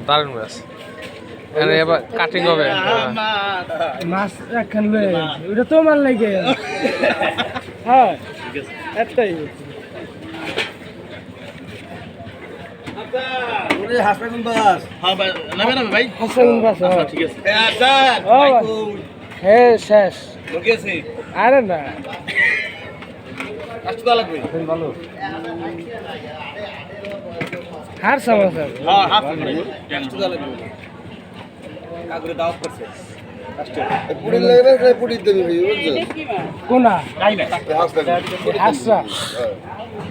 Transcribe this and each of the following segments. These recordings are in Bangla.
দারুণ মাছ এখানে এবার কাটিং হবে মাছ একখান লয়ে ওটা তোমার লাগে হ্যাঁ একটাই হাসপাতাল বাস হ্যাঁ ভাই নামে নামে ভাই হাসপাতাল বাস ঠিক আছে স্যার হ্যাঁ শেষ লোকেছে আরে না হাসপাতাল লাগবে ভালো হার সমস্যা হ্যাঁ হাসপাতাল লাগবে কাগরে দাও করছে পুরি লাগবে না পুরি দেবে বুঝছো কোনা নাই না হাসরা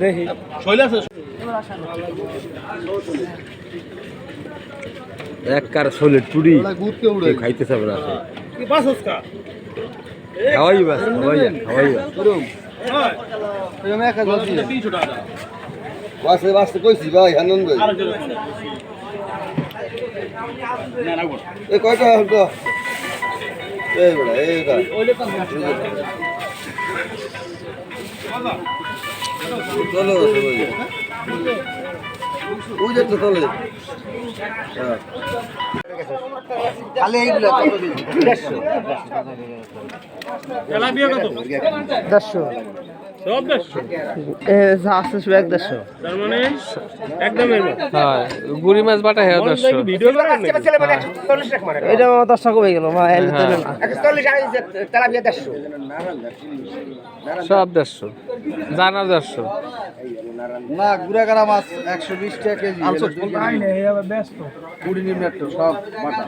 দেখি শৈল আছে এক কার শোলে টুরি খাইতে চাবে না কি বাস হস্কা খাওয়াই বাস খাওয়াই আমি একা যাচ্ছি 300 টাকা বাসে বাসে কইছি ভাই আনন্দ ভাই না না এই কয়টা হলো এই বড় এইটা ওইলে তো চলো ওই যে তো চলে হ্যাঁ খালি এইগুলা কত দিন 150 তেলাপিয়া কত 150 সব 150 এ আছে সব 150 তার মানে একদমই হ্যাঁ গুড়ি মাছ বাটা হ্যাঁ 100 ভিডিও করা এটা 10 টাকা কমে গেল মা এলে তো না 140 তেলাপিয়া 150 সব 150 জানা 150 না গুড়াগাড়া মাছ 120 টাকা কেজি নাই না এই আবার ব্যস্ত পুরি নিম্ন একটা সব বাটা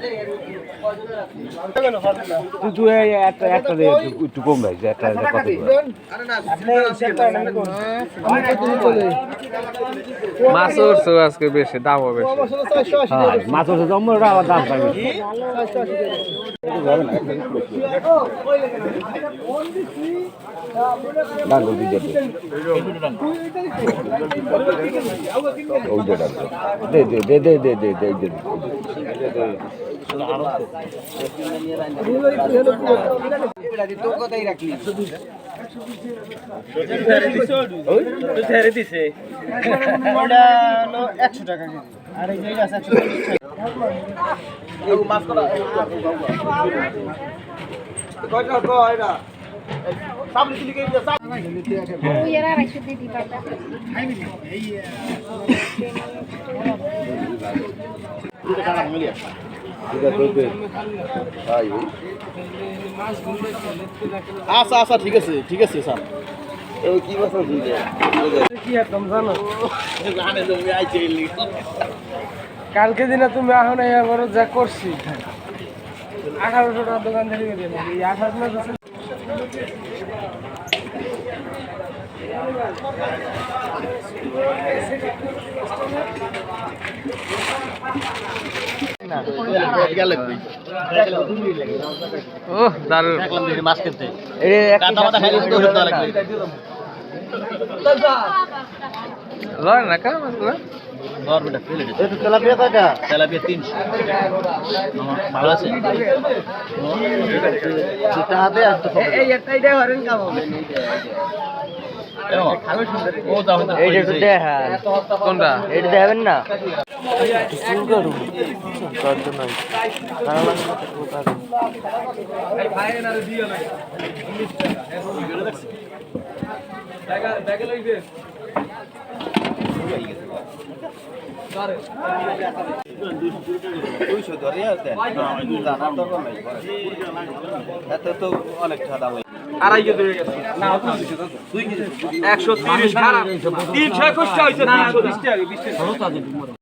তুই একটা দে একটু কম ভাই একটা কত আপনি সেটা না কোন আমি কত চলে মাছ উঠছে আজকে বেশি দামও বেশি মাছ হচ্ছে জম্মুর আবার দাম পাবে ডাঙ্গল দিয়ে দে ছেড়ে দিছে ওটা হলো 100 টাকা কেজি আর এই যে আছে 140 এই মাছ করা কয়টা কো এটা সামনে দিকে গিয়ে সামনে ওই এরা রাখতে দিদি বাবা আচ্ছা আচ্ছা ঠিক আছে স্যার কি মাছ কি একদম জানো জানে তুমি আইছে কালকে দিনে তুমি এখন এবার যা করছি 1800 টাকা দোকান থেকে দিন এই 1800 ও দারুণ মাছ কিনতে লয় না কা মাছগুলো তেলাপিয়া কয়টা তেলাপিয়া 300 ভালো আছে হাতে আসতে এই একটাই হরেন কাম হবে এইটা তো দেখা কোনটা এটা দেবেন না শুরু করুন তার জন্য খারাপ লাগে তো অনেক দাম 250 হয়ে গেছে না 130 খারাপ 300 কষ্ট হইছে 320 টাকা 20 টাকা